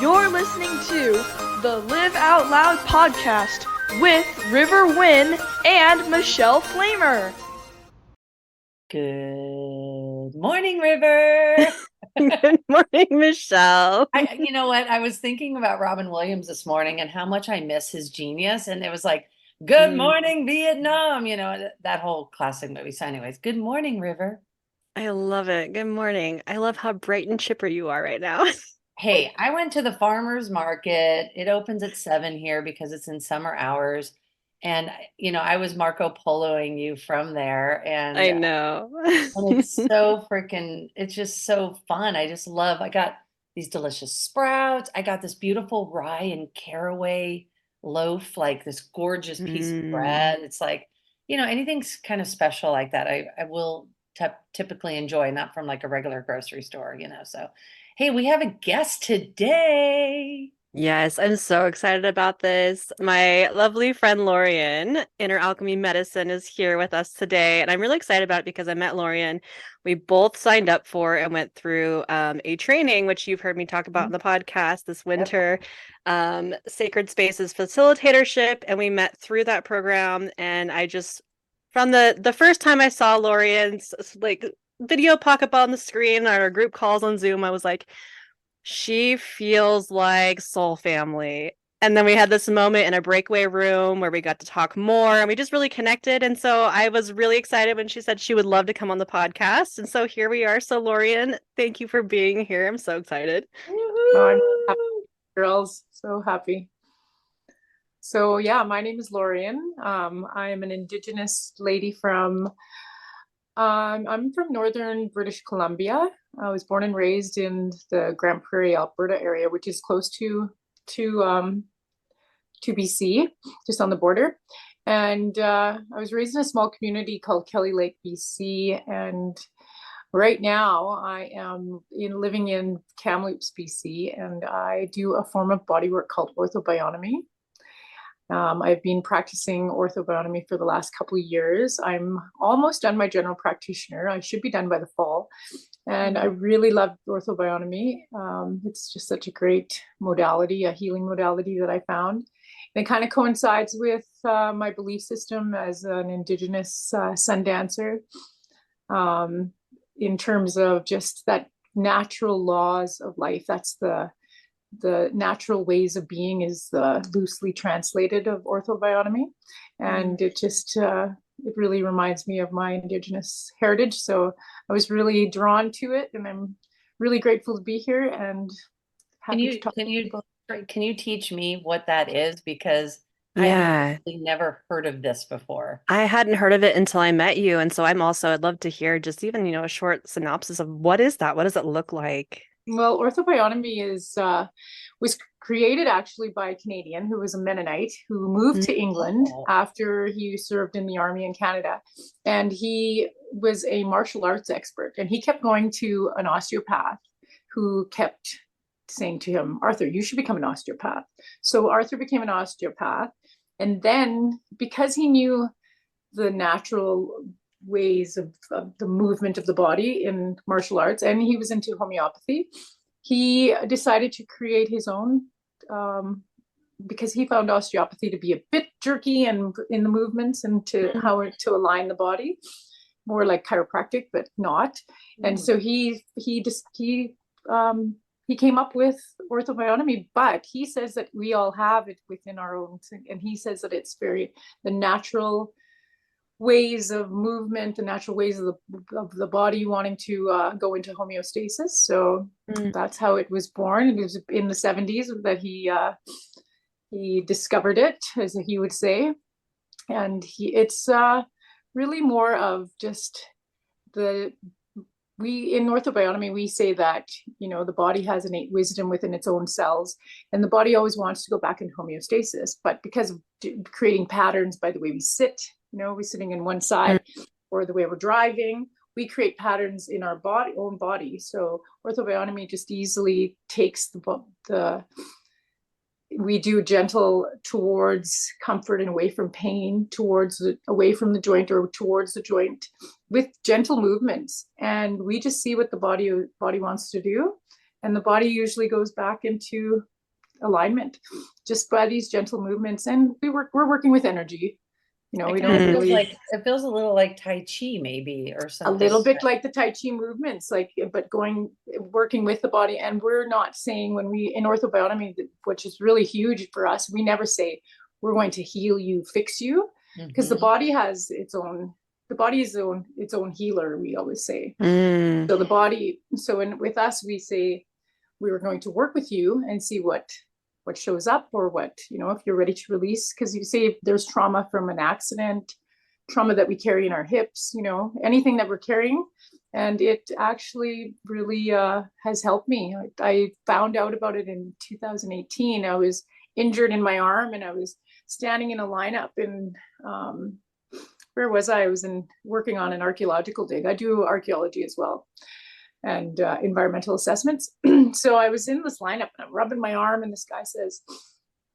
You're listening to the Live Out Loud podcast with River Wynn and Michele Flamer. Good morning, River. Good morning, Michele. You know what? I was thinking about Robin Williams this morning and how much I miss his genius. And it was like, good morning, Vietnam, that whole classic movie. So anyways, good morning, River. I love it. Good morning. I love how bright and chipper you are right now. Hey, I went to the farmer's market. It opens at 7 here because it's in summer hours. And, I was Marco Poloing you from there. I know. And it's so it's just so fun. I got these delicious sprouts. I got this beautiful rye and caraway loaf, like this gorgeous piece of bread. It's like, anything's kind of special like that. I will typically enjoy, not from like a regular grocery store, So, hey, we have a guest today. Yes, I'm so excited about this. My lovely friend Laurian, Inner Alchemy Medicine, is here with us today. And I'm really excited about it because I met Laurian. We both signed up for and went through a training, which you've heard me talk about in the podcast this winter, Sacred Spaces Facilitatorship. And we met through that program. And I just, from the first time I saw Laurian's like video pop up on the screen, our group calls on Zoom, I was like, she feels like soul family. And then we had this moment in a breakaway room where we got to talk more and we just really connected. And so I was really excited when she said she would love to come on the podcast. And so here we are. So Laurian, thank you for being here. I'm so excited. Oh, I'm happy, girls. So happy. So yeah, my name is Laurian. I am an Indigenous lady I'm from northern British Columbia. I was born and raised in the Grand Prairie, Alberta area, which is close to BC, just on the border. And I was raised in a small community called Kelly Lake, BC. And right now I am living in Kamloops, BC, and I do a form of bodywork called Ortho-Bionomy. I've been practicing Ortho-Bionomy for the last couple of years. I'm almost done my general practitioner. I should be done by the fall. And I really love Ortho-Bionomy. It's just such a great modality, a healing modality that I found. And it kind of coincides with my belief system as an Indigenous sun dancer, in terms of just that natural laws of life. That's the natural ways of being is loosely translated of Ortho-Bionomy. And it just, it really reminds me of my Indigenous heritage. So I was really drawn to it and I'm really grateful to be here and happy to talk. Can you teach me what that is? Because Yeah. I've never heard of this before. I hadn't heard of it until I met you. And so I'd love to hear just even, a short synopsis of what is that? What does it look like? Well, Ortho-Bionomy was created actually by a Canadian who was a Mennonite who moved to England after he served in the army in Canada. And he was a martial arts expert. And he kept going to an osteopath who kept saying to him, Arthur, you should become an osteopath. So Arthur became an osteopath. And then because he knew the natural ways of the movement of the body in martial arts, and he was into homeopathy, he decided to create his own, because he found osteopathy to be a bit jerky and in the movements and to align the body, more like chiropractic, but not. And so he came up with Ortho-Bionomy, but he says that we all have it within our own, and he says that it's the natural ways of movement, the natural ways of the body wanting to go into homeostasis. So that's how it was born. It was in the 70s that he discovered it, as he would say. And it's really more of just in Ortho-Bionomy, we say that, the body has innate wisdom within its own cells, and the body always wants to go back in homeostasis. But because of creating patterns by the way we sit, we're sitting in one side, or the way we're driving, we create patterns in our own body. So Ortho-Bionomy just easily takes we do gentle towards comfort and away from pain, away from the joint or towards the joint, with gentle movements. And we just see what the body wants to do. and the body usually goes back into alignment just by these gentle movements. And we're working with energy. You know, we don't feels really, like, it feels a little like Tai Chi maybe, or a something. little bit like the Tai Chi movements, like, but working with the body. And we're not saying, when we in Ortho-Bionomy, which is really huge for us, we never say we're going to heal you, fix you, because the body has its own, the body is its own healer, we always say. So the body, with us, we say we were going to work with you and see what shows up, or what, you know, if you're ready to release, because you say if there's trauma from an accident, trauma that we carry in our hips, you know, anything that we're carrying. And it actually really has helped me. I found out about it in 2018. I was injured in my arm, and I was standing in a lineup in, where was I? I was working on an archaeological dig. I do archaeology as well, and environmental assessments. So I was in this lineup, and I'm rubbing my arm, and this guy says,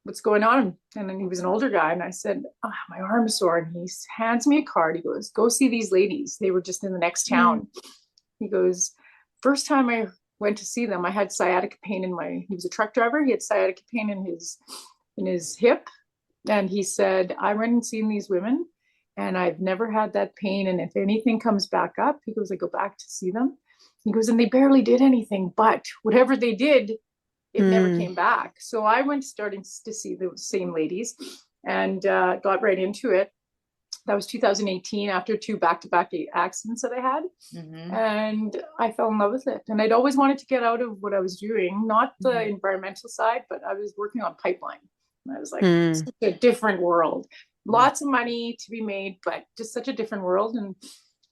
"What's going on?" And then he was an older guy, and I said, "Oh, my arm is sore." And he hands me a card. He goes, "Go see these ladies. They were just in the next town." He goes, "First time I went to see them, I had sciatica pain he was a truck driver. He had sciatica pain in his hip. And he said, I went and seen these women, and I've never had that pain. And if anything comes back up," he goes, "I go back to see them." He goes, "And they barely did anything, but whatever they did, it never came back." So I went starting to see the same ladies, and got right into it. That was 2018, after 2 back-to-back accidents that I had. And I fell in love with it. And I'd always wanted to get out of what I was doing, not the environmental side, but I was working on pipeline. And I was like, such a different world. Lots of money to be made, but just such a different world. And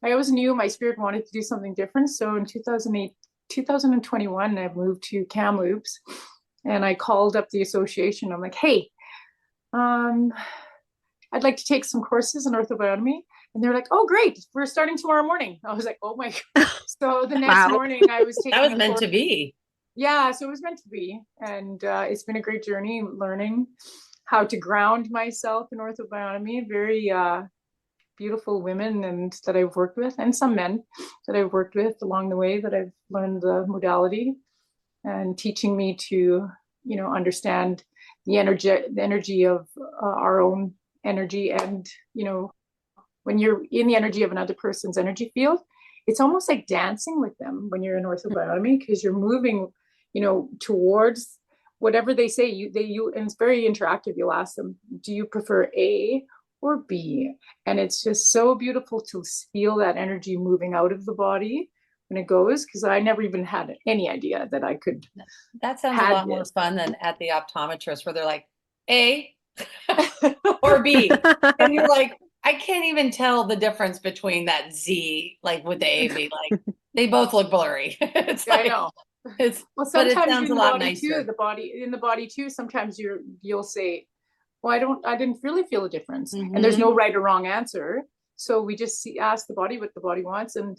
I always knew my spirit wanted to do something different. So in 2021, I moved to Kamloops, and I called up the association. I'm like, "Hey, I'd like to take some courses in Ortho-Bionomy." And they're like, "Oh, great. We're starting tomorrow morning." I was like, "Oh my God." So the next morning I was taking that was meant to be. Yeah, so it was meant to be. And it's been a great journey learning how to ground myself in Ortho-Bionomy. Very beautiful women and that I've worked with, and some men that I've worked with along the way, that I've learned the modality, and teaching me to, you know, understand the energy of our own energy. And, you know, when you're in the energy of another person's energy field, it's almost like dancing with them when you're in Ortho-Bionomy, because you're moving, you know, towards whatever they say. And it's very interactive. You'll ask them, "Do you prefer A or B?" And it's just so beautiful to feel that energy moving out of the body when it goes, because I never even had any idea that I could. That sounds a lot more fun than at the optometrist, where they're like, "A or B." And you're like, I can't even tell the difference between that Z, like with the A and B. Like, they both look blurry. It's like, I know. Well, sometimes in the body too, in the body too, sometimes you'll say, "Well, I didn't really feel a difference." And there's no right or wrong answer. So we just ask the body what the body wants. And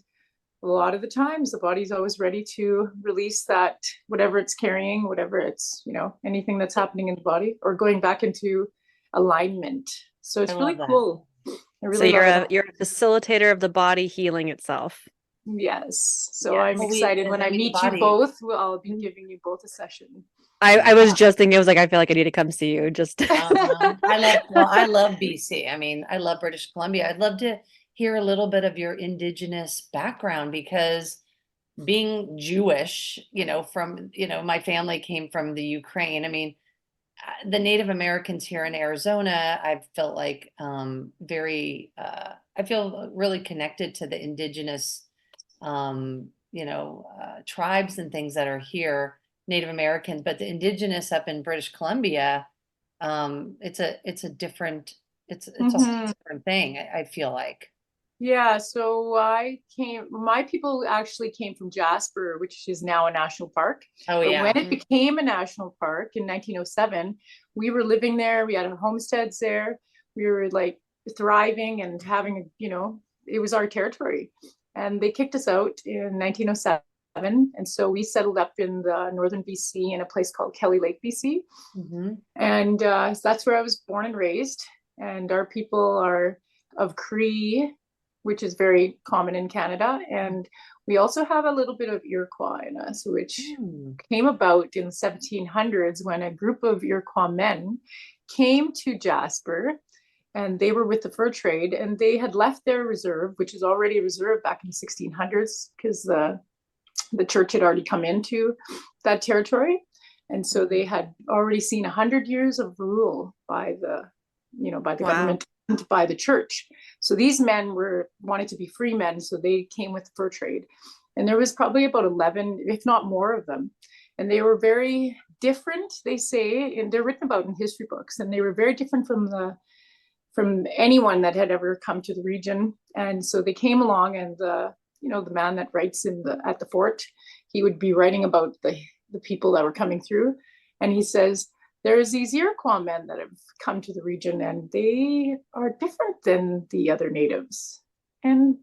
a lot of the times the body's always ready to release that, whatever it's carrying, whatever it's, you know, anything that's happening in the body, or going back into alignment. So it's really cool. So you're a facilitator of the body healing itself. Yes. So I'm excited when I meet you both. I'll be giving you both a session. I was just thinking, I was like, I feel like I need to come see you. Just I love BC. I mean, I love British Columbia. I'd love to hear a little bit of your Indigenous background, because being Jewish, you know, from, you know, my family came from the Ukraine. I mean, the Native Americans here in Arizona, I felt like I feel really connected to the Indigenous, you know, tribes and things that are here, Native Americans. But the Indigenous up in British Columbia, it's a different thing, I feel like. Yeah, so my people actually came from Jasper, which is now a national park. Oh, but yeah. When it became a national park in 1907, we were living there. We had our homesteads there. We were like thriving and having, you know, it was our territory. And they kicked us out in 1907. And so we settled up in the northern BC in a place called Kelly Lake, BC. And so that's where I was born and raised. And our people are of Cree, which is very common in Canada. And we also have a little bit of Iroquois in us, which came about in the 1700s when a group of Iroquois men came to Jasper, and they were with the fur trade, and they had left their reserve, which is already a reserve back in the 1600s, because the church had already come into that territory. And so they had already seen 100 years of rule by the government and by the church. So these men wanted to be free men, so they came with the fur trade. And there was probably about 11, if not more of them. And they were very different, they say, and they're written about in history books, and they were very different from anyone that had ever come to the region. And so they came along, and the man that writes at the fort, he would be writing about the people that were coming through. And he says, there's these Iroquois men that have come to the region, and they are different than the other natives. And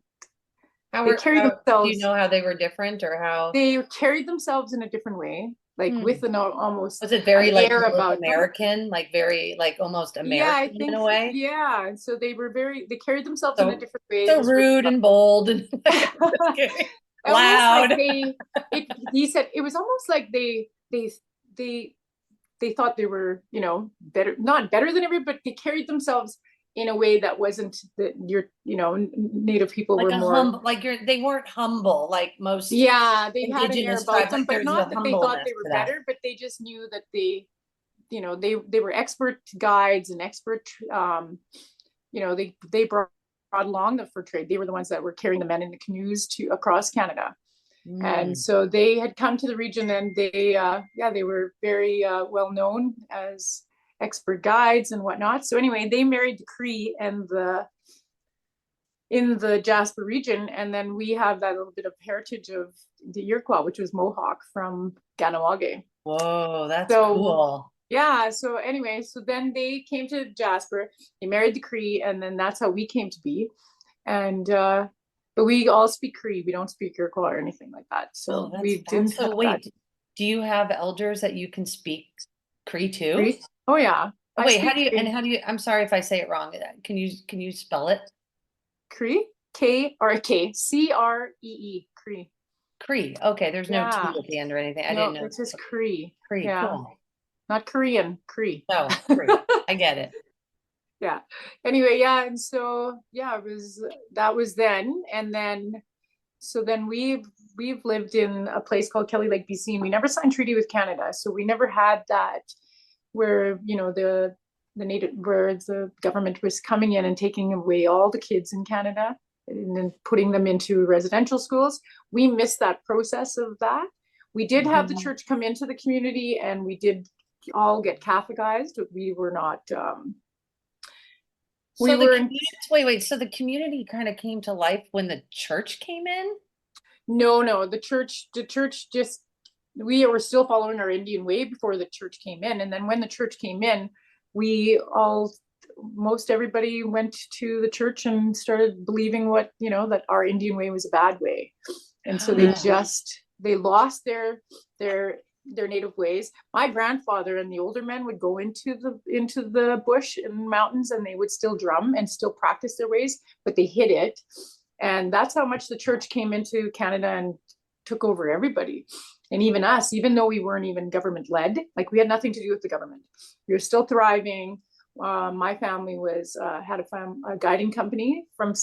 themselves. Do you know how they were different, or how they carried themselves in a different way? Like with an almost, was it very like about American, like very like almost American in a way? Yeah. And so they carried themselves in a different way. So rude and bold and loud. Like he said it was almost like they thought they were, better, not better than everybody, but they carried themselves in a way that wasn't that Native people like were more they weren't humble like most. Yeah, they had an air Indigenous about tribes, them, like but there's not no that they thought they humbleness were to that. better, but they just knew that they were expert guides and expert, they brought along the fur trade. They were the ones that were carrying the men in the canoes across Canada. And so they had come to the region, and they were very well known as expert guides and whatnot. So anyway, they married the Cree and in the Jasper region, and then we have that little bit of heritage of the Iroquois, which was Mohawk from Ganawage. Whoa, that's cool. Yeah. So anyway, so then they came to Jasper, they married the Cree, and then that's how we came to be. And but we all speak Cree. We don't speak Iroquois or anything like that. So we didn't. So wait, do you have elders that you can speak Cree too? Cree? Oh yeah. Wait, how do you? I'm sorry if I say it wrong. Can you spell it? Cree, K-C-R-E-E, Cree. Cree. Okay, there's no T at the end or anything. I didn't know. It's just Cree. Cree, yeah. Cool. Not Korean, Cree. No, Cree. I get it. Yeah. Anyway, yeah, and so that was then, and then we've lived in a place called Kelly Lake, BC, and we never signed treaty with Canada, so we never had that where the native, where the government was coming in and taking away all the kids in Canada and then putting them into residential schools. We missed that process of that. We did have the church come into the community, and we did all get Catholicized, but we were not. Wait. So the community kind of came to life when the church came in? No. The church just, we were still following our Indian way before the church came in. And then when the church came in, most everybody went to the church and started believing that our Indian way was a bad way. And so they lost their native ways. My grandfather and the older men would go into the bush and mountains, and they would still drum and still practice their ways, but they hid it. And that's how much the church came into Canada and took over everybody. And even us, even though we weren't even government led, like we had nothing to do with the government, we were still thriving. My family had a guiding company from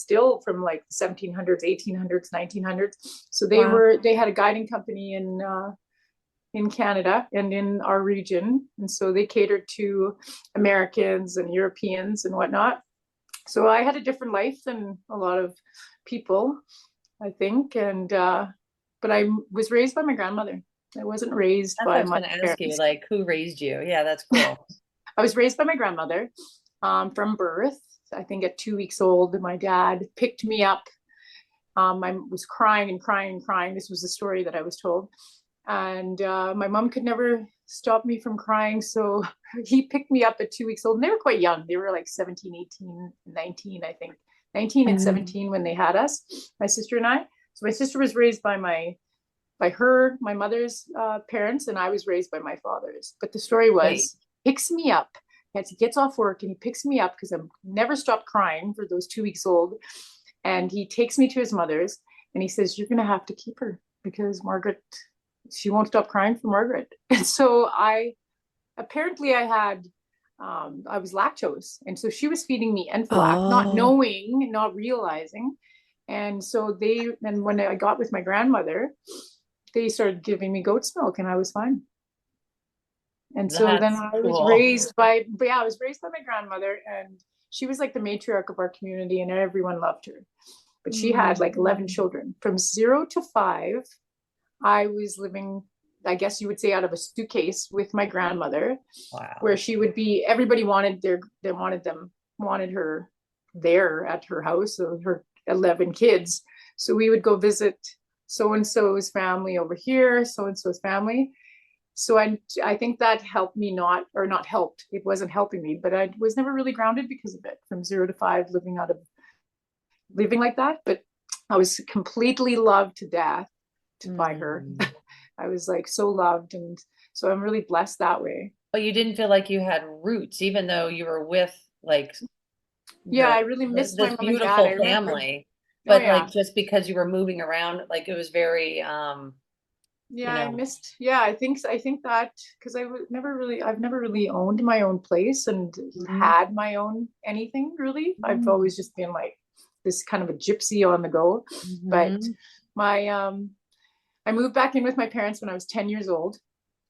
like 1700s, 1800s, 1900s. So they had a guiding company in Canada and in our region. And so they catered to Americans and Europeans and whatnot. So I had a different life than a lot of people, I think. And, but I was raised by my grandmother. I wasn't raised by my parents. I was going to ask you, like, who raised you? Yeah, that's cool. I was raised by my grandmother from birth. I think at 2 weeks old, my dad picked me up. I was crying and crying and crying. This was the story that I was told. And my mom could never stop me from crying. So he picked me up at 2 weeks old. And they were quite young. They were like 17, 18, 19, I think. 19 and 17 when they had us, my sister and I. So my sister was raised by my mother's parents, and I was raised by my father's. But the story was, picks me up. He gets off work and he picks me up because I never stopped crying for those 2 weeks old. And he takes me to his mother's and he says, you're going to have to keep her because Margaret, she won't stop crying for Margaret. And so I was lactose. And so she was feeding me Enfalac, not knowing, not realizing. And so when I got with my grandmother, they started giving me goat's milk and I was fine. And so then I was raised by my grandmother, and she was like the matriarch of our community and everyone loved her. But she had like 11 children. From 0 to 5, I was living, I guess you would say, out of a suitcase with my grandmother. Wow. Where she would be, everybody wanted her there at her house, so her 11 kids. So we would go visit so-and-so's family over here, so-and-so's family. So I think that helped me not helped. It wasn't helping me, but I was never really grounded because of it. From 0 to 5, living like that. But I was completely loved to death by her. I was like so loved, and so I'm really blessed that way. But you didn't feel like you had roots, even though you were with like I really missed my mom beautiful and dad. family. But like just because you were moving around, like it was very I missed. I think that because I've never really owned my own place and had my own anything really. I've always just been like this kind of a gypsy on the go. But I moved back in with my parents when I was 10 years old.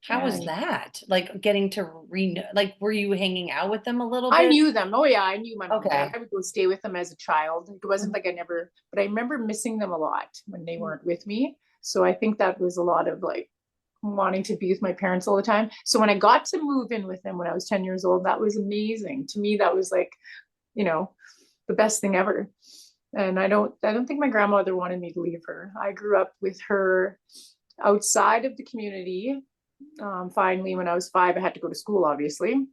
How was that? Like getting to were you hanging out with them a little bit? I knew them. Oh yeah, I knew my mom. I would go stay with them as a child. It wasn't like but I remember missing them a lot when they weren't with me. So I think that was a lot of like wanting to be with my parents all the time. So when I got to move in with them when I was 10 years old, that was amazing. To me, that was like, the best thing ever. And I don't think my grandmother wanted me to leave her. I grew up with her outside of the community. Finally, when I was 5, I had to go to school, obviously.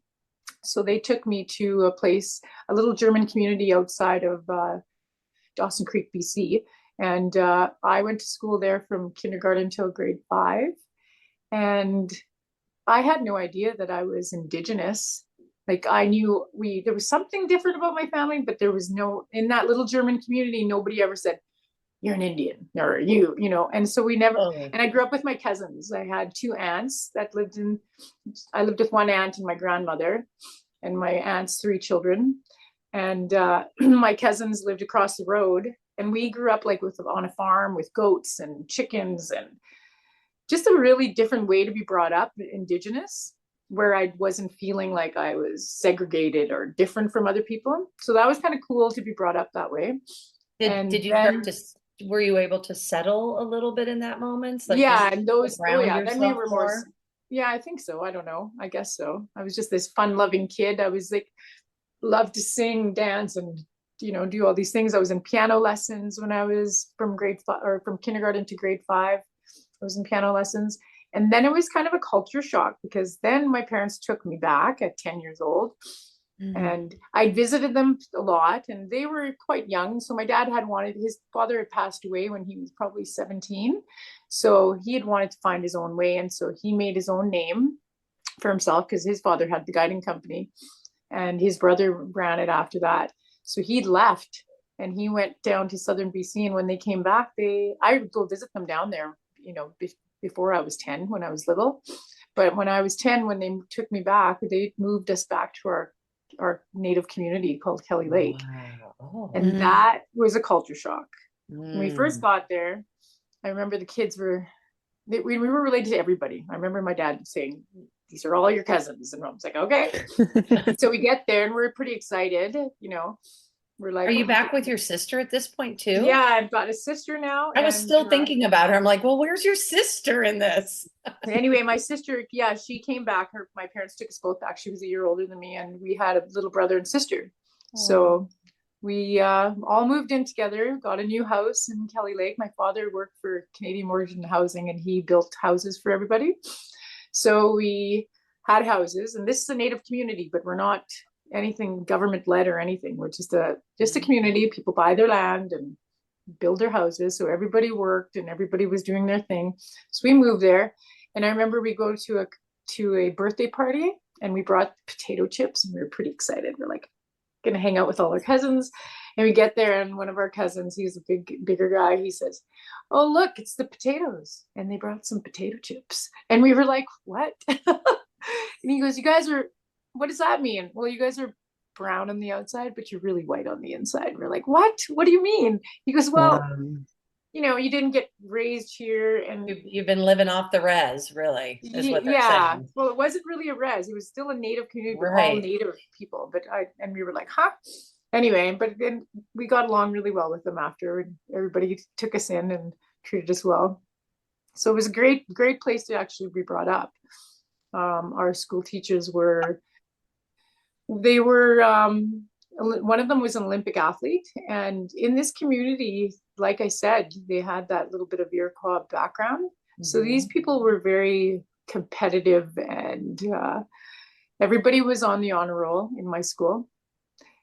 So they took me to a little German community outside of Dawson Creek, BC. And I went to school there from kindergarten till grade 5. And I had no idea that I was Indigenous. Like I knew there was something different about my family, but there was in that little German community, nobody ever said, you're an Indian or and so we never, and I grew up with my cousins. I had 2 aunts that I lived with one aunt and my grandmother and my aunt's 3 children. And my cousins lived across the road, and we grew up like on a farm with goats and chickens, and just a really different way to be brought up, Indigenous, where I wasn't feeling like I was segregated or different from other people. So that was kind of cool to be brought up that way. Were you able to settle a little bit in that moment? Like and those, then we were more. Yeah, I think so. I don't know. I guess so. I was just this fun-loving kid. I was like, loved to sing, dance, and do all these things. I was in piano lessons when I was from grade 5 or from kindergarten to grade 5. I was in piano lessons. And then it was kind of a culture shock because then my parents took me back at 10 years old. And I visited them a lot, and they were quite young. So my dad his father had passed away when he was probably 17. So he had wanted to find his own way. And so he made his own name for himself because his father had the guiding company and his brother ran it after that. So he'd left and he went down to southern BC. And when they came back, I would go visit them down there, before I was 10, when I was little. But when I was 10, when they took me back, they moved us back to our native community called Kelly Lake. Wow. And that was a culture shock. When we first got there, I remember the kids we were related to everybody. I remember my dad saying, these are all your cousins. And I was like, okay. So we get there and we're pretty excited, We're like, are you back with your sister at this point too? Yeah, I've got a sister now. I was still thinking about her. I'm like, well, where's your sister in this? Anyway, my sister, she came back. My parents took us both back. She was a year older than me, and we had a little brother and sister. So we all moved in together, got a new house in Kelly Lake. My father worked for Canadian Mortgage and Housing, and he built houses for everybody. So we had houses, and this is a native community, but we're not anything government led or anything. We're just a community. People buy their land and build their houses. So everybody worked and everybody was doing their thing. So we moved there. And I remember we go to a birthday party and we brought potato chips and we were pretty excited. We're like going to hang out with all our cousins. And we get there, and one of our cousins, he's a bigger guy, he says, "Oh, look, it's the potatoes." And they brought some potato chips. And we were like, "What?" And he goes, "You guys are, what does that mean?" "Well, you guys are brown on the outside, but you're really white on the inside." And we're like, "What? What do you mean?" He goes, "Well, you didn't get raised here, and You've been living off the res, really, is what they're yeah, saying. well, it wasn't really a res. It was still a native community, but all Right. native people. And we were like, huh? Anyway, but then we got along really well with them after, and everybody took us in and treated us well. So it was a great place to actually be brought up. Our school teachers were, one of them was an Olympic athlete. And in this community, like I said, they had that little bit of Iroquois background. So these people were very competitive, and everybody was on the honor roll in my school.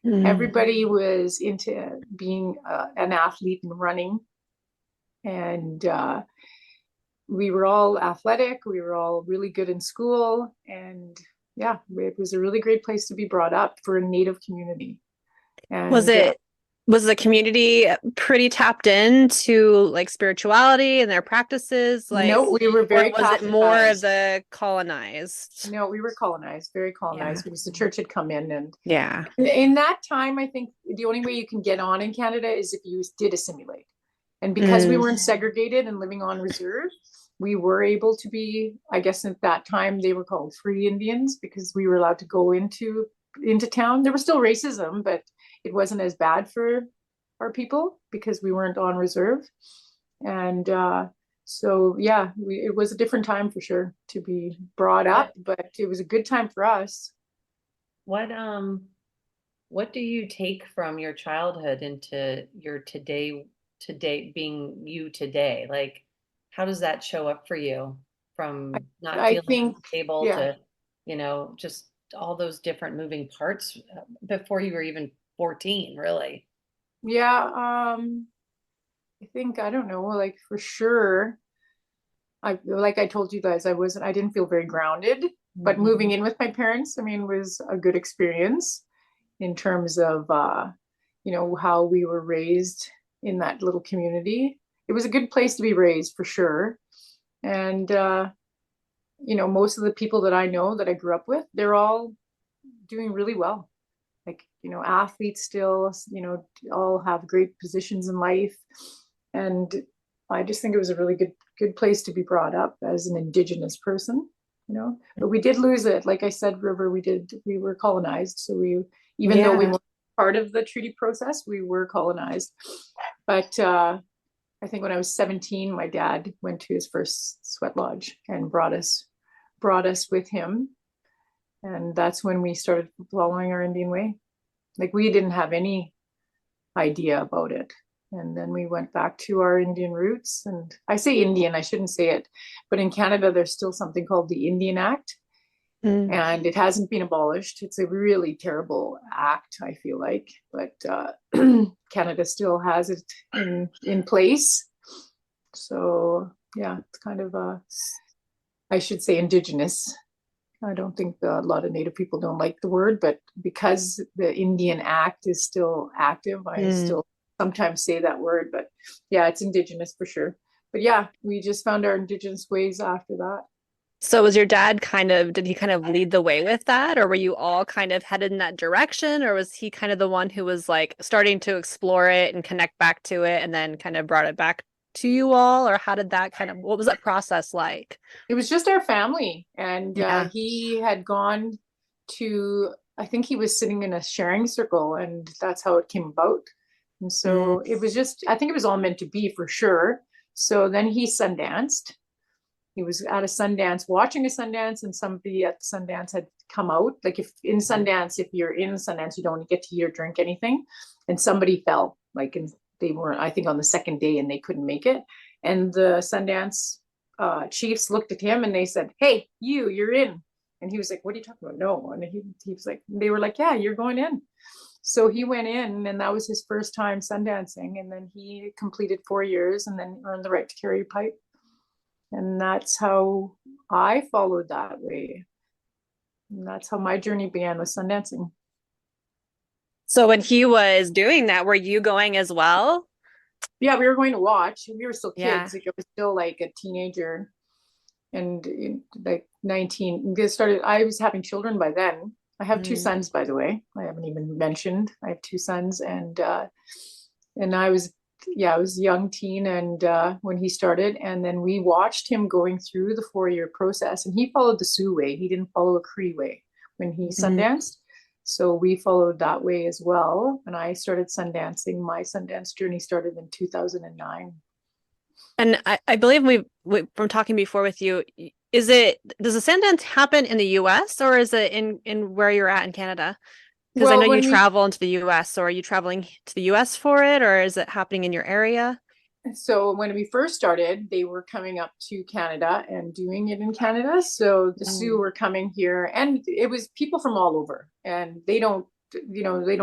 Everybody was into being an athlete and running. And we were all athletic. We were all really good in school. And yeah, it was a really great place to be brought up for a native community. And was the community pretty tapped into like spirituality and their practices? Like, no, we were very or was it more of Catholicized. the colonized? No, we were colonized, very colonized, because the church had come in. And Yeah. in that time, I think the only way you can get on in Canada is if you did assimilate. And because we weren't segregated and living on reserve, we were able to be, I guess at that time they were called free Indians, because we were allowed to go into town. There was still racism, but it wasn't as bad for our people because we weren't on reserve. And so yeah, it was a different time for sure to be brought up, but it was a good time for us. What do you take from your childhood into your today being you today? Like, how does that show up for you from not I feeling think, able yeah. to, just all those different moving parts before you were even 14, really? Yeah, I think, I don't know, like for sure, like I told you guys, I didn't feel very grounded, but moving in with my parents, I mean, was a good experience in terms of how we were raised in that little community. It was a good place to be raised for sure. And most of the people that I know that I grew up with, they're all doing really well. Like, athletes still, all have great positions in life. And I just think it was a really good place to be brought up as an Indigenous person, but we did lose it. Like I said, River, we were colonized. So even though we weren't part of the treaty process, we were colonized. But I think when I was 17, my dad went to his first sweat lodge and brought us with him. And that's when we started following our Indian way. Like, we didn't have any idea about it. And then we went back to our Indian roots. And I say Indian, I shouldn't say it, but in Canada, there's still something called the Indian Act. And it hasn't been abolished. It's a really terrible act, I feel like, but Canada still has it in place. So yeah, it's kind of I should say Indigenous. I don't think a lot of Native people don't like the word, but because the Indian Act is still active, I still sometimes say that word. But yeah, it's Indigenous for sure. But yeah, we just found our Indigenous ways after that. So was your dad did he kind of lead the way with that, or were you all kind of headed in that direction, or was he kind of the one who was like starting to explore it and connect back to it and then kind of brought it back to you all, or what was that process like? It was just our family, and he had gone to, I think he was sitting in a sharing circle, and that's how it came about. And so it was just, I think it was all meant to be for sure. So then he sundanced. He was at a Sundance, watching a Sundance, and somebody at Sundance had come out. Like, if you're in Sundance, you don't get to eat or drink anything. And somebody fell, like, and they were, I think, on the second day, and they couldn't make it. And the Sundance chiefs looked at him and they said, "Hey, you're in." And he was like, "What are you talking about?" No. And he was like, they were like, "Yeah, you're going in." So he went in, and that was his first time sundancing. And then he completed 4 years and then earned the right to carry a pipe. And that's how I followed that way. And that's how my journey began with sundancing. So when he was doing that, were you going as well? Yeah, we were going to watch. We were still Yeah. kids. Like, I was still like a teenager and like 19. I was having children by then. I have two sons, by the way. I haven't even mentioned. I have two sons, and I was, yeah, I was a young teen, and when he started, and then we watched him going through the 4-year process, and he followed the Sioux way. He didn't follow a Cree way when he sundanced. So we followed that way as well. And I started sundancing. My Sundance journey started in 2009. And I believe from talking before with you, does the Sundance happen in the US or is it in where you're at in Canada? Because I know you travel into the US, so are you traveling to the US for it, or is it happening in your area? So when we first started, they were coming up to Canada and doing it in Canada. So the Sioux were coming here, and it was people from all over, and they don't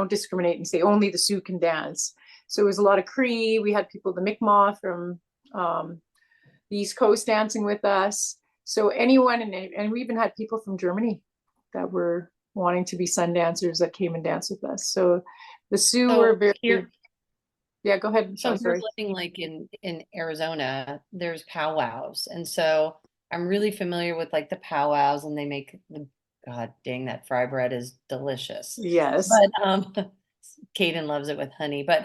discriminate and say only the Sioux can dance. So it was a lot of Cree. We had people, the Mi'kmaq from the East Coast dancing with us. So anyone, and we even had people from Germany that were wanting to be sun dancers that came and danced with us. So the Sioux were very yeah, go ahead. So if you're living like in Arizona, there's powwows. And so I'm really familiar with like the powwows, and they make God dang, that fry bread is delicious. Yes. But Kaden loves it with honey. But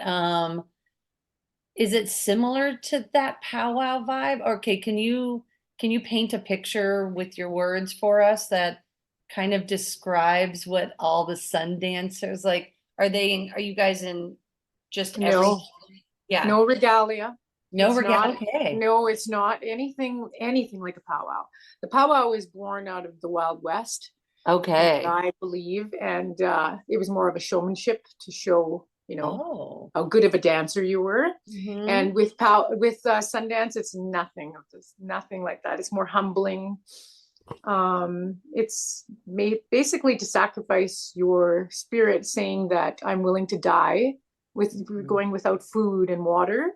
is it similar to that powwow vibe? Okay, can you paint a picture with your words for us that kind of describes what all the sun dancers like? Are you guys in just no regalia? No regalia. Okay. No, it's not anything like a powwow. The powwow is born out of the Wild West. Okay. I believe, and it was more of a showmanship to show, how good of a dancer you were. And with Sundance, it's nothing of this, nothing like that. It's more humbling. It's made basically to sacrifice your spirit, saying that I'm willing to die with going without food and water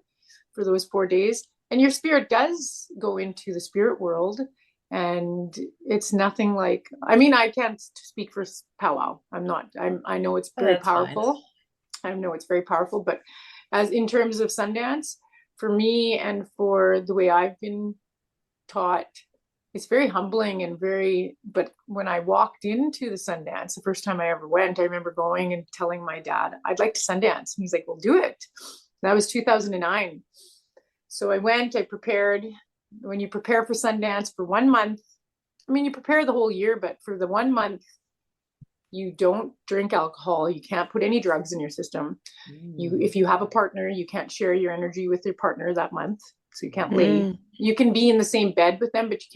for those 4 days. And your spirit does go into the spirit world. And it's nothing like, I mean, I can't speak for powwow. I know it's very powerful. Fine. I know it's very powerful, but as in terms of Sundance, for me and for the way I've been taught, it's very humbling and but when I walked into the Sundance, the first time I ever went, I remember going and telling my dad, I'd like to Sundance. And he's like, well, do it. That was 2009. So I went, I prepared. When you prepare for Sundance for 1 month, I mean, you prepare the whole year, but for the 1 month, you don't drink alcohol. You can't put any drugs in your system. If you have a partner, you can't share your energy with your partner that month. So you can't lay. You can be in the same bed with them, but you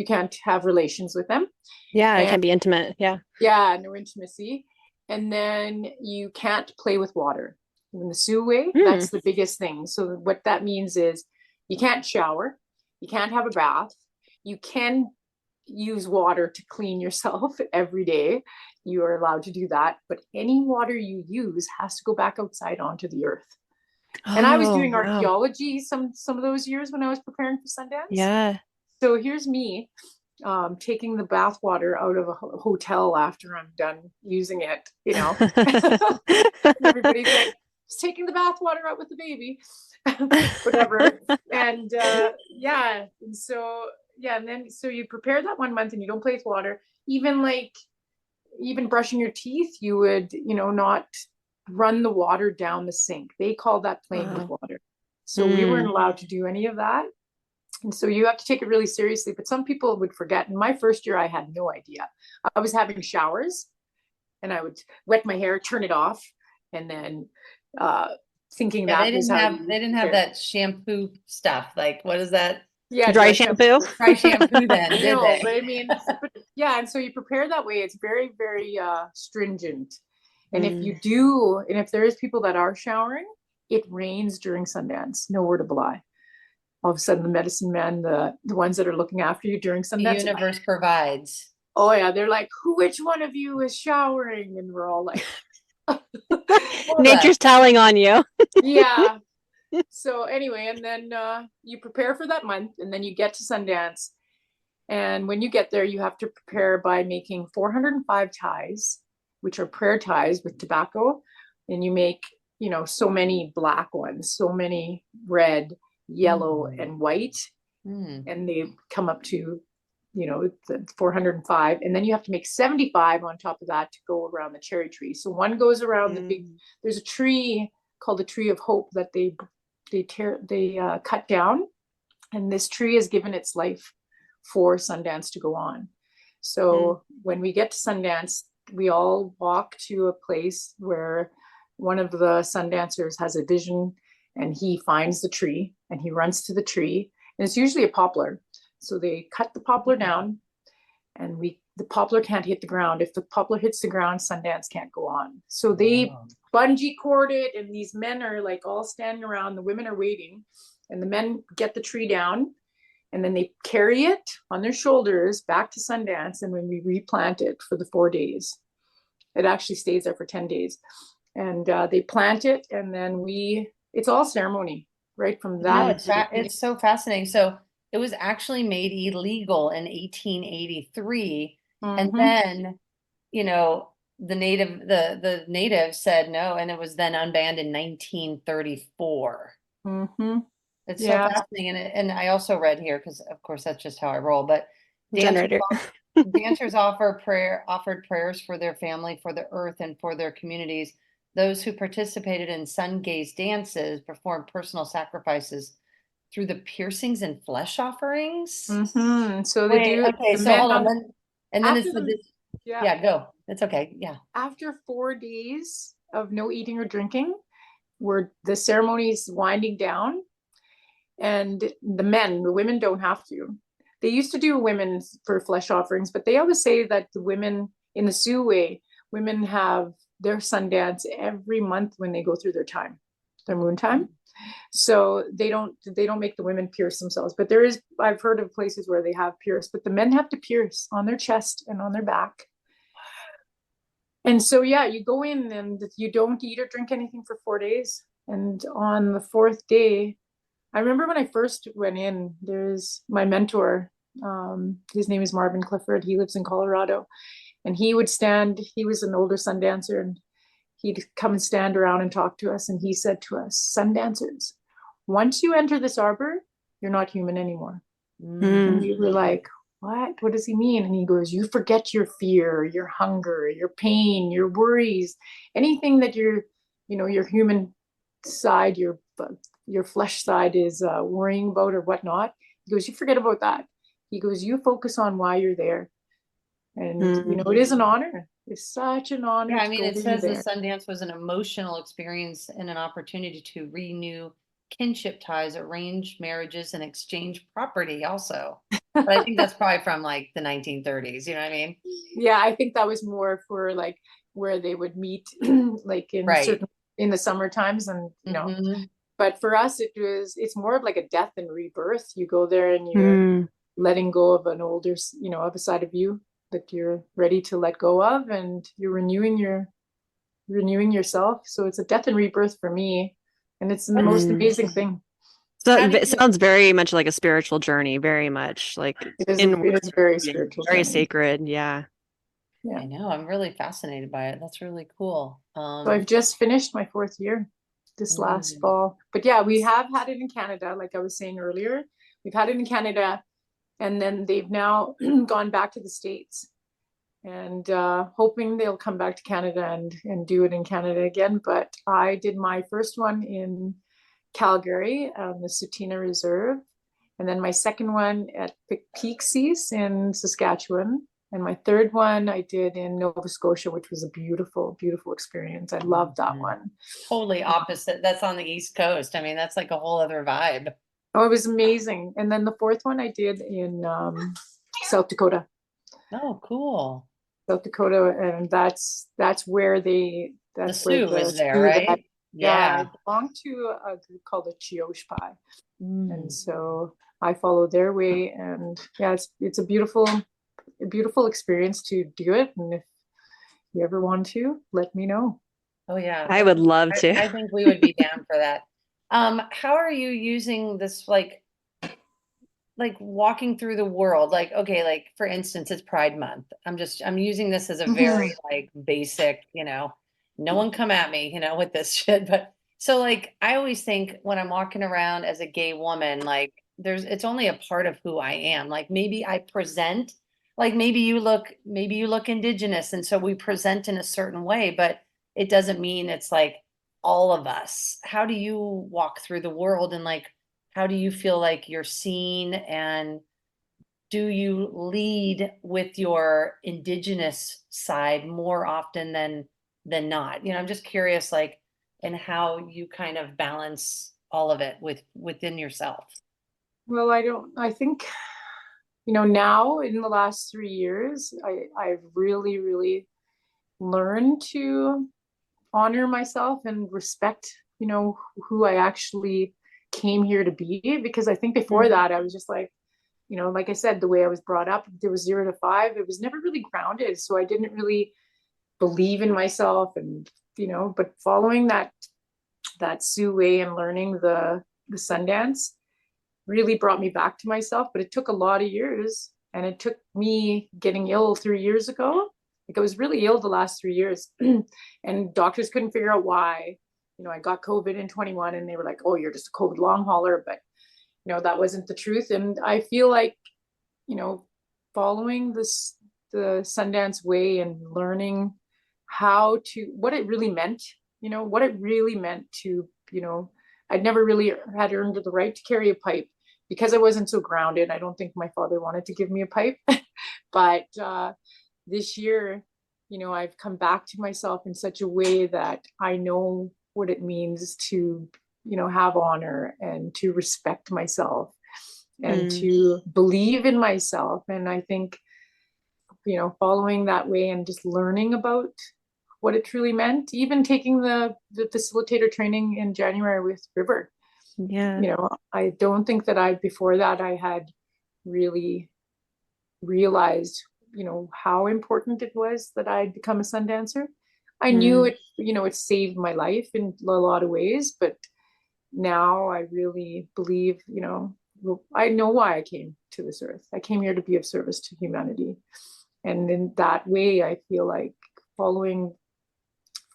can't have relations with them. Yeah, it can be intimate. Yeah. Yeah, no intimacy. And then you can't play with water. In the Sioux way, that's the biggest thing. So what that means is you can't shower, you can't have a bath, you can use water to clean yourself every day. You are allowed to do that, but any water you use has to go back outside onto the earth. And I was doing archaeology some of those years when I was preparing for Sundance. Yeah. So here's me taking the bath water out of a hotel after I'm done using it, Everybody's like, taking the bath water out with the baby, whatever. And and so and then so you prepare that 1 month and you don't play with water. Even brushing your teeth, you would not run the water down the sink. They call that playing with water. So we weren't allowed to do any of that. And so you have to take it really seriously. But some people would forget. In my first year, I had no idea. I was having showers and I would wet my hair, turn it off, and then thinking that they didn't have that shampoo stuff. Like, what is that? Yeah, dry shampoo. Dry shampoo then, did they? But I mean, and so you prepare that way. It's very, very stringent. And if there is people that are showering, it rains during Sundance. No word of a lie. All of a sudden, the medicine men, the ones that are looking after you during Sundance, the universe provides. Oh yeah, they're like, which one of you is showering? And we're all like, nature's telling on you. Yeah. So anyway, and then you prepare for that month, and then you get to Sundance. And when you get there, you have to prepare by making 405 ties which are prayer ties with tobacco, and you make, you know, so many black ones, so many red, yellow, and white, and they come up to, you know, 405, and then you have to make 75 on top of that to go around the cherry tree. So one goes around the big, there's a tree called the Tree of Hope that they cut down, and this tree has given its life for Sundance to go on. So when we get to Sundance, we all walk to a place where one of the Sundancers has a vision, and he finds the tree and he runs to the tree, and it's usually a poplar. So they cut the poplar down, and the poplar can't hit the ground. If the poplar hits the ground, Sundance can't go on. So they bungee cord it, and these men are like all standing around. The women are waiting, and the men get the tree down, and then they carry it on their shoulders back to Sundance. And when we replant it for the 4 days, it actually stays there for 10 days. And they plant it, and then it's all ceremony right from that. It's so fascinating. So it was actually made illegal in 1883. And then, you know, the natives said no, and it was then unbanned in 1934. It's so fascinating. And I also read here, because of course that's just how I roll, but dancers offered prayers for their family, for the earth, and for their communities. Those who participated in sun gaze dances performed personal sacrifices through the piercings and flesh offerings. So they do. Okay, so hold on. And then it's go. It's okay. Yeah. After 4 days of no eating or drinking, where the ceremony's winding down, and the women don't have to. They used to do women for flesh offerings, but they always say that the women in the Sioux way, women have their Sundance every month when they go through their moon time. So they don't make the women pierce themselves, but I've heard of places where they have pierced, but the men have to pierce on their chest and on their back. And so, you go in and you don't eat or drink anything for 4 days. And on the 4th day, I remember when I first went in, there's my mentor, his name is Marvin Clifford. He lives in Colorado, and he was an older sun dancer, and he'd come and stand around and talk to us. And he said to us, "Sun dancers, once you enter this arbor, you're not human anymore." And we were like, what does he mean? And he goes, "You forget your fear, your hunger, your pain, your worries, anything that your human side, your flesh side is worrying about or whatnot." He goes, "You forget about that." He goes, "You focus on why you're there." And it is an honor. It's such an honor. Yeah, I mean, it says the Sundance was an emotional experience and an opportunity to renew kinship ties, arrange marriages, and exchange property also. But I think that's probably from like the 1930s, you know what I mean? Yeah, I think that was more for like where they would meet like in the summer times, and but for us it's more of like a death and rebirth. You go there and you're letting go of an older, of a side of you that you're ready to let go of, and you're renewing yourself. So it's a death and rebirth for me, and it's the most amazing thing. So it sounds very much like a spiritual journey, very much like it is very spiritual, very sacred. Yeah. I know, I'm really fascinated by it. That's really cool. So I've just finished my 4th year this last fall, but we have had it in Canada, like I was saying earlier. We've had it in Canada, and then they've now gone back to the States, and hoping they'll come back to Canada and do it in Canada again. But I did my first one in Calgary, the Sutina Reserve, and then my second one at Peaksies in Saskatchewan, and my third one I did in Nova Scotia, which was a beautiful, beautiful experience. I loved that one. Totally opposite. That's on the East Coast. I mean, that's like a whole other vibe. Oh, it was amazing. And then the 4th one I did in South Dakota. Oh, cool. South Dakota, and that's where the Sioux is there, right? I belong to a group called the Chioshpai, and so I follow their way. And it's a beautiful experience to do it. And if you ever want to, let me know. Oh yeah, I would love to. I think we would be down for that. How are you using this? Like, like walking through the world, like, okay, like for instance, it's Pride Month. I'm using this as a very like basic, no one come at me, with this shit. But so like I always think when I'm walking around as a gay woman, like it's only a part of who I am. Like maybe I present, like maybe you look indigenous, and so we present in a certain way, but it doesn't mean it's like all of us. How do you walk through the world, and like how do you feel like you're seen, and do you lead with your indigenous side more often than not? I'm just curious, like, and how you kind of balance all of it within yourself. Well, I think, now in the last 3 years, I've really, really learned to honor myself and respect, who I actually came here to be. Because I think before that, I was just like, like I said, the way I was brought up, there was 0 to 5. It was never really grounded. So I didn't really believe in myself. And, but following that Sioux way and learning the Sundance really brought me back to myself. But it took a lot of years, and it took me getting ill 3 years ago. Like I was really ill the last 3 years, and doctors couldn't figure out why. I got COVID in 21, and they were like, "Oh, you're just a COVID long hauler," but that wasn't the truth. And I feel like, following the Sundance way and learning what it really meant, what it really meant to, I'd never really had earned the right to carry a pipe because I wasn't so grounded. I don't think my father wanted to give me a pipe, but this year, I've come back to myself in such a way that I know what it means to, have honor and to respect myself and to believe in myself. And I think, following that way and just learning about what it truly meant, even taking the facilitator training in January with River. Yeah. I don't think that before that I had really realized, how important it was that I'd become a sun dancer. I knew it, it saved my life in a lot of ways, but now I really believe, I know why I came to this earth. I came here to be of service to humanity. And in that way, I feel like following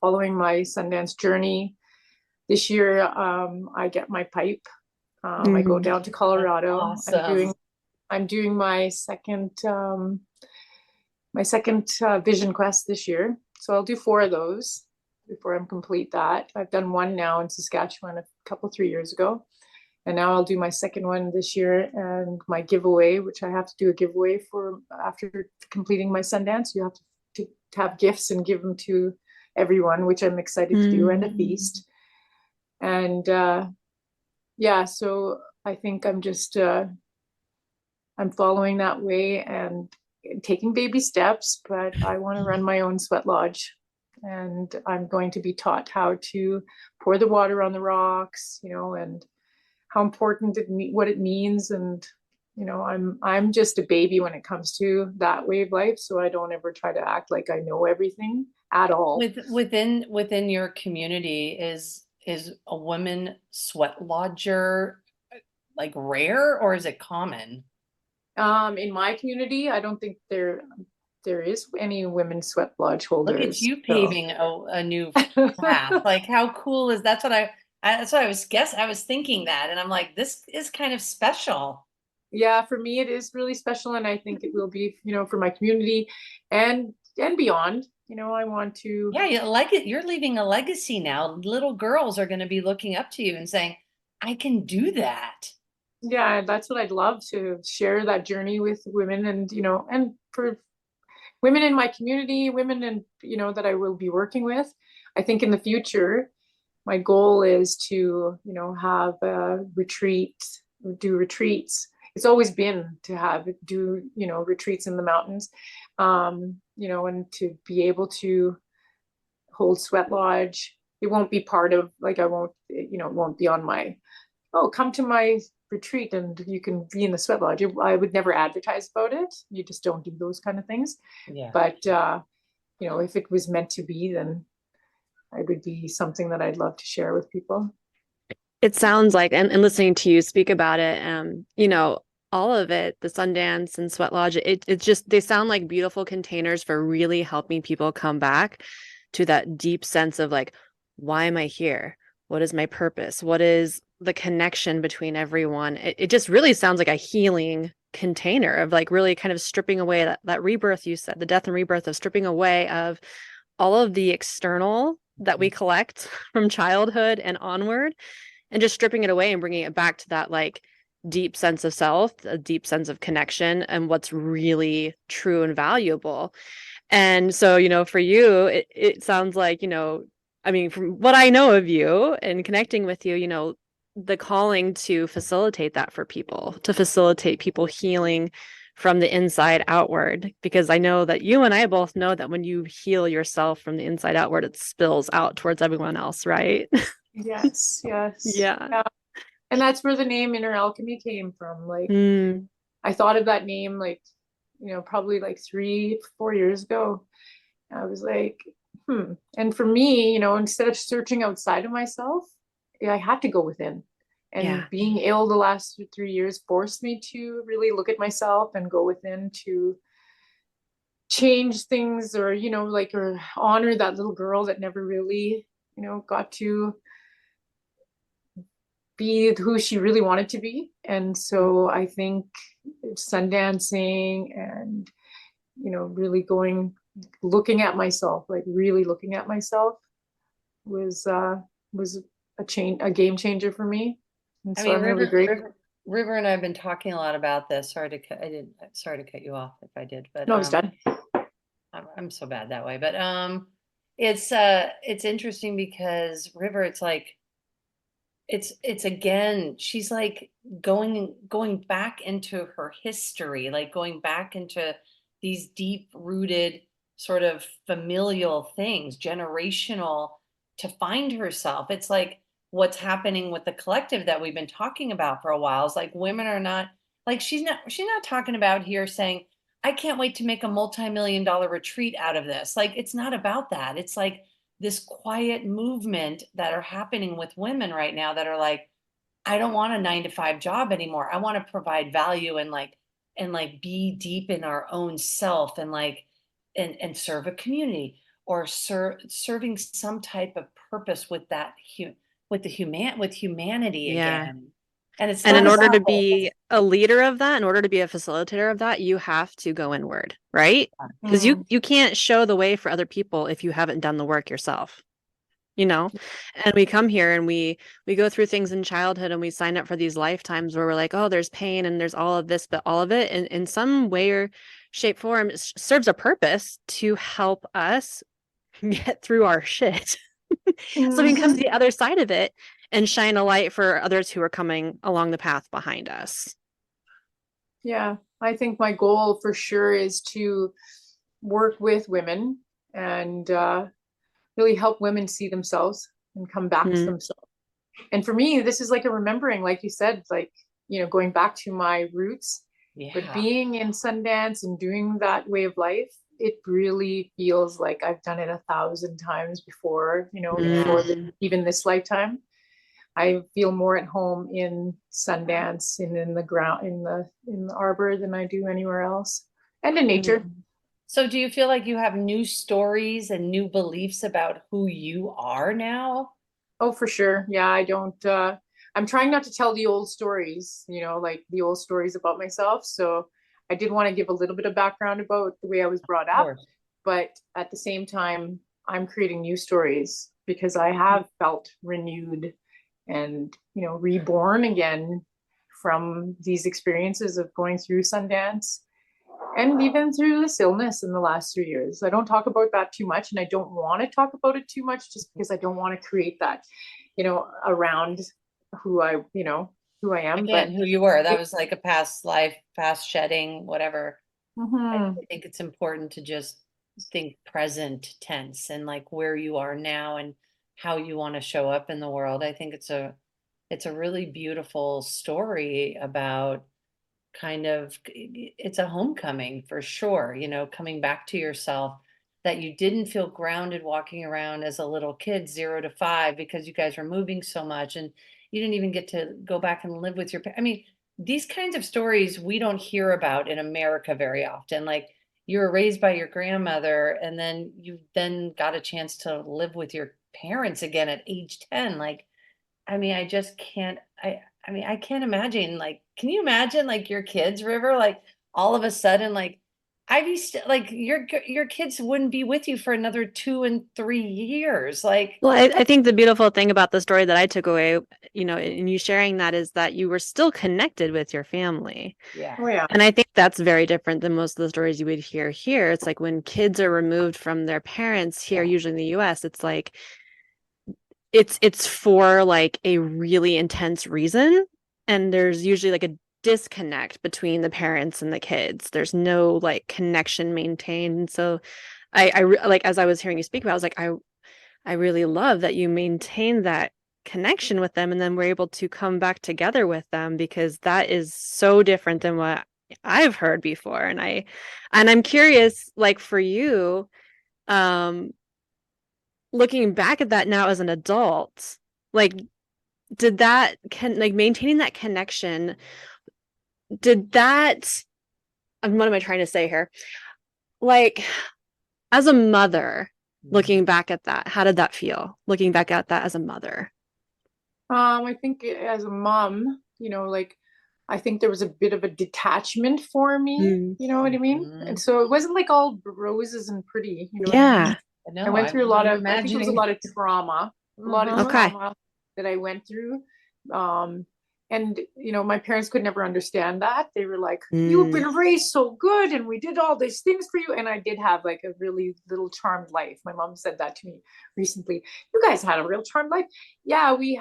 my Sundance journey this year, I get my pipe. I go down to Colorado. Awesome. I'm doing my second vision quest this year. So I'll do 4 of those before I'm complete that. I've done one now in Saskatchewan 3 years ago. And now I'll do my second one this year, and my giveaway, which I have to do a giveaway for after completing my Sundance. You have to have gifts and give them to everyone, which I'm excited to do, and a feast. And so I think I'm just I'm following that way and taking baby steps, but I want to run my own sweat lodge, and I'm going to be taught how to pour the water on the rocks, and how important what it means. And I'm just a baby when it comes to that way of life, so I don't ever try to act like I know everything at all. Within your community, is a woman sweat lodger like rare, or is it common? In my community, I don't think there is any women sweat lodge holders. Look at you paving a new path. Like, how cool is that's what I was thinking that, and I'm like, this is kind of special. Yeah, for me it is really special, and I think it will be, for my community and beyond. I want to. Yeah, you like it. You're leaving a legacy now. Little girls are going to be looking up to you and saying, I can do that. Yeah, that's what I'd love to share, that journey with women, and and for women in my community, women and that I will be working with. I think in the future, my goal is to have a retreat, do retreats. It's always been to do retreats in the mountains, and to be able to hold sweat lodge. It won't be part of, like, I won't, it won't be on my, come to my retreat and you can be in the sweat lodge. I would never advertise about it. You just don't do those kind of things. Yeah. But if it was meant to be, then it would be something that I'd love to share with people. It sounds like, and listening to you speak about it, all of it, the Sundance and Sweat Lodge, it's just, they sound like beautiful containers for really helping people come back to that deep sense of like, why am I here? What is my purpose? What is the connection between everyone? It just really sounds like a healing container of like really kind of stripping away that rebirth, you said, the death and rebirth, of stripping away of all of the external that we collect from childhood and onward, and just stripping it away and bringing it back to that like deep sense of self, a deep sense of connection, and what's really true and valuable. And so, for you, it sounds like, I mean, from what I know of you and connecting with you, the calling to facilitate that for people, to facilitate people healing from the inside outward, because I know that you and I both know that when you heal yourself from the inside outward, it spills out towards everyone else, right? Yes, yes. Yeah. And that's where the name Inner Alchemy came from. Like, Mm. I thought of that name, like, probably like 3-4 years ago. I was like, And for me, instead of searching outside of myself, I had to go within. And Yeah. being ill the last 3 years forced me to really look at myself and go within to change things, or, or honor that little girl that never really, got to be who she really wanted to be. And so I think sundancing and, really looking at myself, like really looking at myself was a game changer for me. And I so mean, I'm really grateful. River and I have been talking a lot about this. Sorry to cut you off if I did, but No, I was done. I'm so bad that way. But it's interesting because River, it's like it's again, she's like going back into her history, like going back into these deep rooted sort of familial things, generational, to find herself. It's like what's happening with the collective that we've been talking about for a while is like women are not, like she's not talking about here saying, I can't wait to make a multi-million-dollar retreat out of this. Like, it's not about that. It's like this quiet movement that are happening with women right now that are like, I don't want a 9-to-5 job anymore. I want to provide value and like be deep in our own self and like and serve a community, or serving some type of purpose with that with humanity Yeah. again. And it's And not in order to about be a leader of that, in order to be a facilitator of that, you have to go inward, right? Because you can't show the way for other people if you haven't done the work yourself. And we come here and we go through things in childhood, and we sign up for these lifetimes where we're like, oh, there's pain and there's all of this, but all of it in some way or shape, form serves a purpose to help us get through our shit. So we can come to the other side of it and shine a light for others who are coming along the path behind us. Yeah, I think my goal for sure is to work with women and really help women see themselves and come back to themselves. And for me, this is like a remembering, like you said, like, going back to my roots. Yeah. But being in Sundance and doing that way of life, it really feels like I've done it 1,000 times before, before even this lifetime. I feel more at home in Sundance and in the ground, in the arbor, than I do anywhere else, and in nature. So do you feel like you have new stories and new beliefs about who you are now? Oh, for sure. Yeah, I don't, I'm trying not to tell the old stories, like the old stories about myself. So I did want to give a little bit of background about the way I was brought up, but at the same time, I'm creating new stories because I have felt renewed and, reborn again from these experiences of going through Sundance and even through this illness in the last 3 years. I don't talk about that too much, and I don't want to talk about it too much just because I don't want to create that, around who I am. Again, who you were. That was like a past life, past shedding, whatever. I think it's important to just think present tense and like where you are now and how you want to show up in the world. I think it's a really beautiful story about it's a homecoming for sure, coming back to yourself, that you didn't feel grounded walking around as a little kid 0 to 5 because you guys were moving so much and you didn't even get to go back and live with I mean, these kinds of stories we don't hear about in America very often. Like you were raised by your grandmother and then you then got a chance to live with your parents again at age 10. Like, I mean, I just can't, I mean, I can't imagine, like, can you imagine like your kids, River, like all of a sudden, like I'd be like your kids wouldn't be with you for another 2 and 3 years. Like, Well, I think the beautiful thing about the story that I took away, you know, in you sharing that is that you were still connected with your family. yeah. Oh yeah. And I think that's very different than most of the stories you would hear here. It's like when kids are removed from their parents here, usually in the US, it's like it's for like a really intense reason. And there's usually like a disconnect between the parents and the kids. There's no like connection maintained. So like as I was hearing you speak about, I was like, I really love that you maintain that connection with them and then we're able to come back together with them, because that is so different than what I've heard before. And I'm curious, like for you, looking back at that now as an adult, like did that like maintaining that connection, did that, what am I trying to say here? Like as a mother, looking back at that, how did that feel? Looking back at that as a mother. I think as a mom, like I think there was a bit of a detachment for me, you know what I mean? And so it wasn't like all roses and pretty, you know what I mean? Yeah. I went through a lot of, I think it was a imagining. lot of trauma, Okay. that I went through. And my parents could never understand that. They were like, you've been raised so good and we did all these things for you. And I did have like a really little charmed life. My mom said that to me recently. You guys had a real charmed life. Yeah, we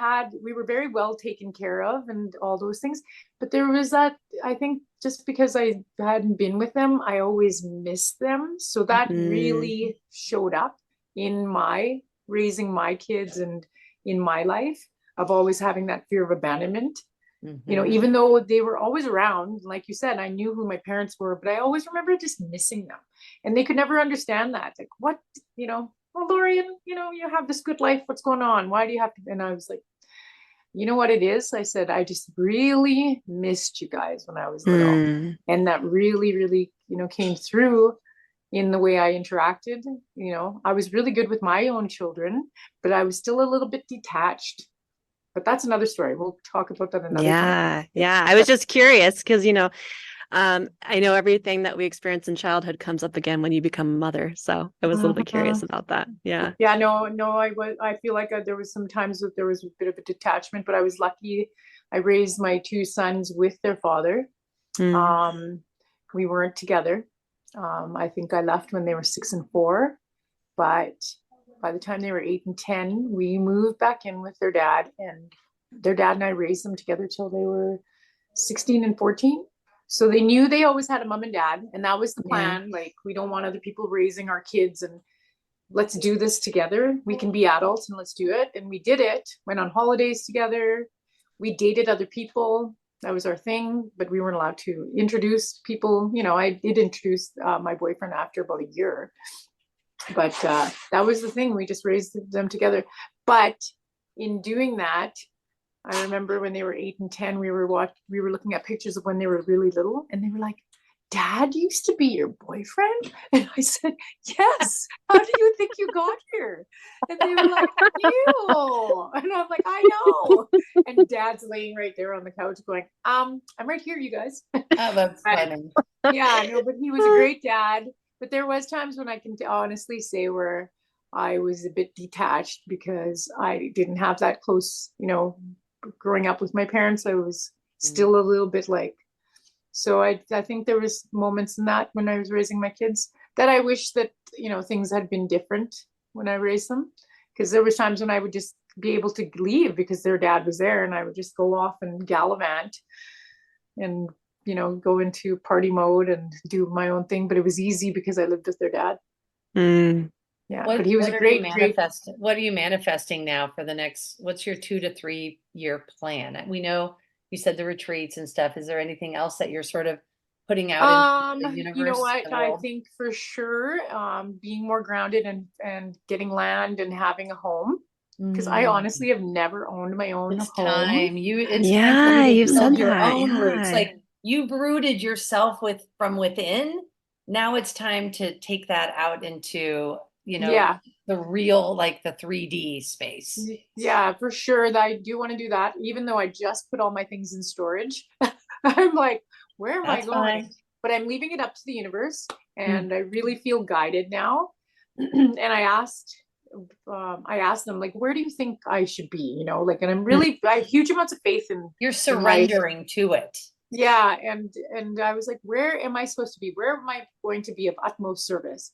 were very well taken care of and all those things. But there was that, I think just because I hadn't been with them, I always missed them. So that really showed up in my raising my kids and in my life of always having that fear of abandonment. Even though they were always around, like you said, I knew who my parents were, but I always remember just missing them. And they could never understand that. Like, what, well, Laurian, you have this good life. What's going on? Why do you have to? And I was like, you know what it is? I said, I just really missed you guys when I was little. And that really, really, came through in the way I interacted. I was really good with my own children, but I was still a little bit detached. But that's another story. We'll talk about that another time. Yeah. I was just curious because, I know everything that we experience in childhood comes up again when you become a mother. So I was a little bit curious about that. Yeah. Yeah, no, I feel like there was some times that there was a bit of a detachment, but I was lucky. I raised my two sons with their father. We weren't together. I think I left when they were 6 and 4, but by the time they were 8 and 10, we moved back in with their dad, and their dad and I raised them together till they were 16 and 14. So they knew they always had a mom and dad, and that was the plan. Like, we don't want other people raising our kids, and let's do this together. We can be adults and let's do it. And we did it, went on holidays together. We dated other people. That was our thing, but we weren't allowed to introduce people. I did introduce my boyfriend after about a year. But that was the thing. We just raised them together. But in doing that, I remember when they were 8 and 10, we were looking at pictures of when they were really little, and they were like, Dad used to be your boyfriend? And I said, yes. How do you think you got here? And they were like, ew. And I'm like, I know. And Dad's laying right there on the couch going, I'm right here, you guys. Oh, that's funny. Yeah, no, but he was a great dad. But there was times when I can honestly say where I was a bit detached because I didn't have that close, growing up with my parents. I was still a little bit like, so I think there was moments in that when I was raising my kids that I wish that, things had been different when I raised them. Because there was times when I would just be able to leave because their dad was there, and I would just go off and gallivant and go into party mode and do my own thing. But it was easy because I lived with their dad. Yeah, but he was a great. What are you manifesting now for the next? What's your 2 to 3 year plan? We know you said the retreats and stuff. Is there anything else that you're sort of putting out into the universe? You know what? I think for sure, being more grounded and getting land and having a home. because I honestly have never owned my own It's home. time. It's Yeah, time for you you've to said build your that, own roots. yeah. Like you rooted yourself from within. Now it's time to take that out into, Yeah. the real, like the 3D space. Yeah, for sure. That I do want to do that, even though I just put all my things in storage. I'm like, where am I That's going? fine. But I'm leaving it up to the universe, Mm. and I really feel guided now. And I asked them, like, where do you think I should be? Like, and I have huge amounts of faith in You're in my surrendering to it. yeah, and I was like, where am I supposed to be? Where am I going to be of utmost service?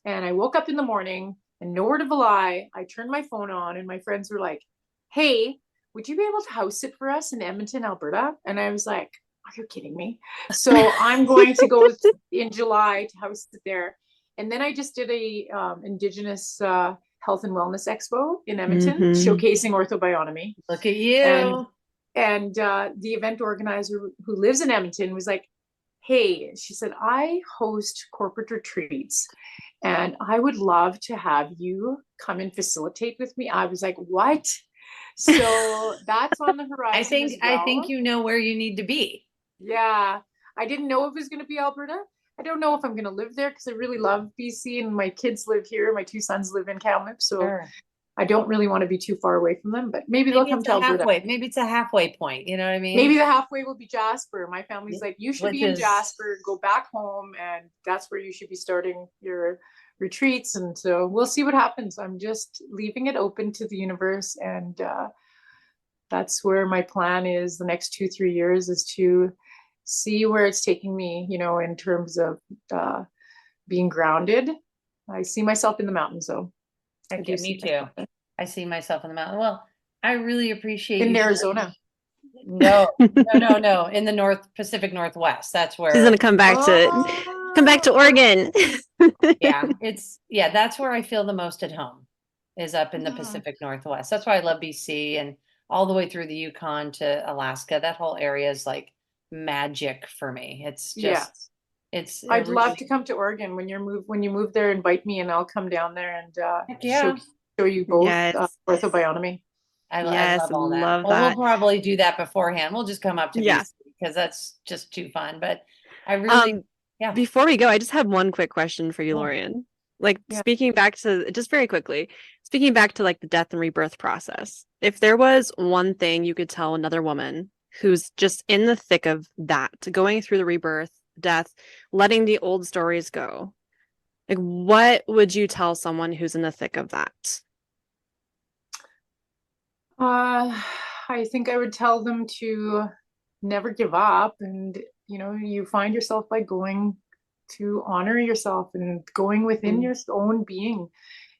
And I woke up in the morning, and no word of a lie, I turned my phone on, and my friends were like, hey, would you be able to house sit for us in Edmonton, Alberta? And I was like, are you kidding me? So I'm going to go in July to house sit there. And then I just did a Indigenous health and wellness expo in Edmonton, showcasing Ortho-Bionomy. Look at you. And the event organizer who lives in Edmonton was like, hey, she said, I host corporate retreats and I would love to have you come and facilitate with me. I was like, what? So that's on the horizon. I think you know where you need to be. Yeah. I didn't know if it was going to be Alberta. I don't know if I'm going to live there because I really love BC and my kids live here. My two sons live in Kamloops. So sure. I don't really want to be too far away from them, but maybe they'll come to Alberta. Maybe it's a halfway point. You know what I mean? Maybe the halfway will be Jasper. My family's like, you should be in Jasper, go back home, and that's where you should be starting your retreats. And so we'll see what happens. I'm just leaving it open to the universe. And that's where my plan is the next 2-3 years, is to see where it's taking me, in terms of being grounded. I see myself in the mountains, though. Me too. I see myself in the mountain. Well, I really appreciate in Arizona. No. In the Pacific Northwest. That's where she's gonna come back to Oregon. That's where I feel the most at home, is up in the Pacific Northwest. That's why I love BC and all the way through the Yukon to Alaska. That whole area is like magic for me. It's just I'd love to come to Oregon when you move there. Invite me and I'll come down there and show you both Ortho-Bionomy. I love all that. We'll probably do that beforehand. We'll just come up to BC because that's just too fun. But I really Before we go, I just have one quick question for you, Laurian. Speaking back to like the death and rebirth process. If there was one thing you could tell another woman who's just in the thick of that, going through the rebirth, death, letting the old stories go, like, what would you tell someone who's in the thick of that? I think I would tell them to never give up, and you find yourself by going to honor yourself and going within your own being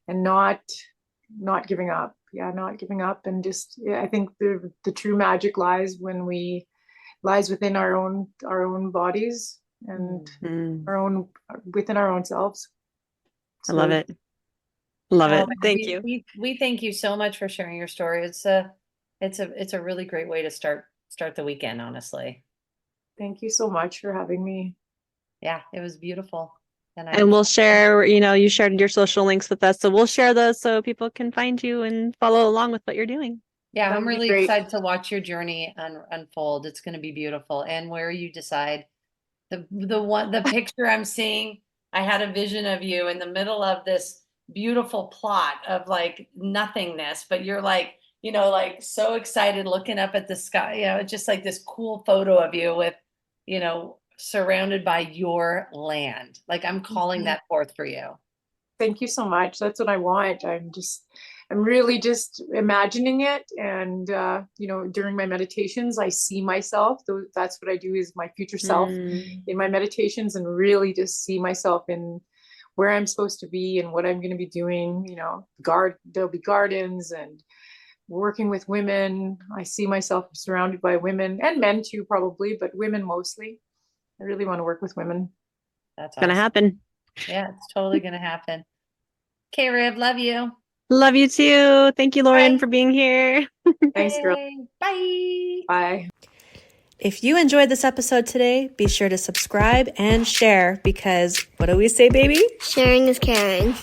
and not giving up. Not giving up, and just I think the true magic lies within our own bodies and within our own selves. So, I love it. Thank you. We thank you so much for sharing your story. It's a really great way to start the weekend, honestly. Thank you so much for having me. Yeah, it was beautiful. And we'll share, you shared your social links with us, so we'll share those so people can find you and follow along with what you're doing. Yeah, I'm really excited to watch your journey unfold. It's going to be beautiful. And where you decide, the picture I'm seeing, I had a vision of you in the middle of this beautiful plot of like nothingness, but you're like, like so excited looking up at the sky, just like this cool photo of you with, surrounded by your land. Like I'm calling that forth for you. Thank you so much. That's what I want. I'm really just imagining it. And, during my meditations, I see myself. That's what I do, is my future self in my meditations, and really just see myself in where I'm supposed to be and what I'm going to be doing. There'll be gardens and working with women. I see myself surrounded by women and men too, probably, but women mostly. I really want to work with women. That's awesome. Gonna happen. Yeah, it's totally gonna happen. Okay, Riv, love you. Love you too. Thank you, Laurian, for being here. Thanks, girl. Bye. Bye. If you enjoyed this episode today, be sure to subscribe and share, because what do we say, baby? Sharing is caring.